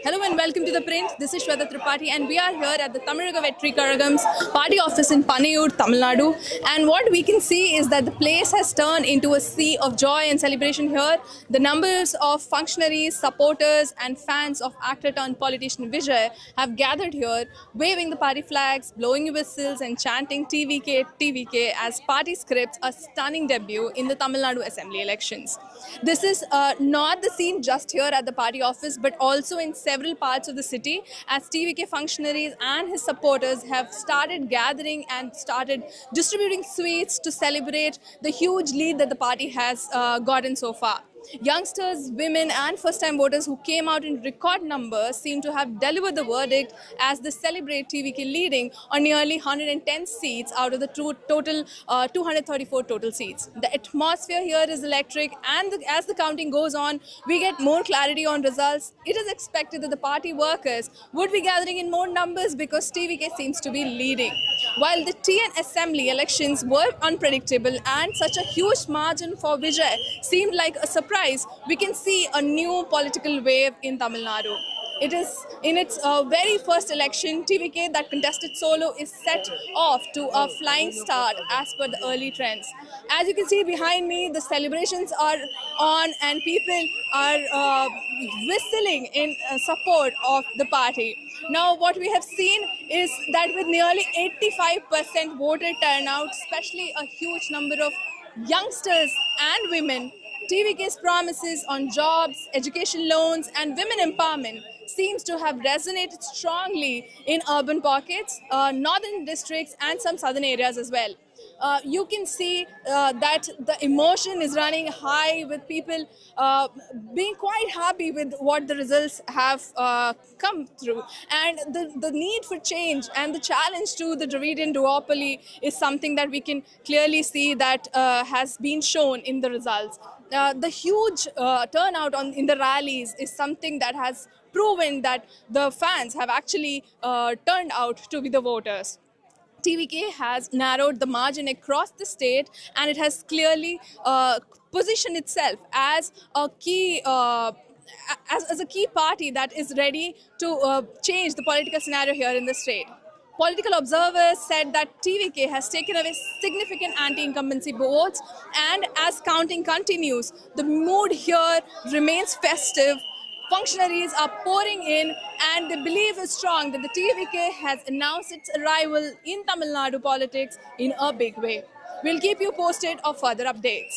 Hello and welcome to The Print. This is Shweta Tripathi and we are here at the Tamizhaga Vetri Kalagam's party office in Panayur, Tamil Nadu. And what we can see is that the place has turned into a sea of joy and celebration here. The numbers of functionaries, supporters and fans of actor turned politician Vijay have gathered here, waving the party flags, blowing whistles and chanting TVK, TVK as party scripts a stunning debut in the Tamil Nadu Assembly elections. This is not the scene just here at the party office but also in several parts of the city as TVK functionaries and his supporters have started gathering and started distributing sweets to celebrate the huge lead that the party has gotten so far. Youngsters, women and first-time voters who came out in record numbers seem to have delivered the verdict as they celebrate TVK leading on nearly 110 seats out of the total 234 total seats. The atmosphere here is electric and as the counting goes on, we get more clarity on results. It is expected that the party workers would be gathering in more numbers because TVK seems to be leading. While the TN Assembly elections were unpredictable and such a huge margin for Vijay seemed like a surprise, we can see a new political wave in Tamil Nadu. It is in its very first election, TVK that contested solo is set off to a flying start as per the early trends. As you can see behind me, the celebrations are on and people are whistling in support of the party. Now what we have seen is that with nearly 85% voter turnout, especially a huge number of youngsters and women, TVK's promises on jobs, education loans and women empowerment seems to have resonated strongly in urban pockets, northern districts and some southern areas as well. You can see that the emotion is running high with people being quite happy with what the results have come through, and the need for change and the challenge to the Dravidian duopoly is something that we can clearly see that has been shown in the results. The huge turnout in the rallies is something that has proven that the fans have actually turned out to be the voters. TVK has narrowed the margin across the state and it has clearly positioned itself as a key as a key party that is ready to change the political scenario here in the state. Political observers said that TVK has taken away significant anti-incumbency votes, and as counting continues, the mood here remains festive. Functionaries are pouring in and the belief is strong that the TVK has announced its arrival in Tamil Nadu politics in a big way. We'll keep you posted of further updates.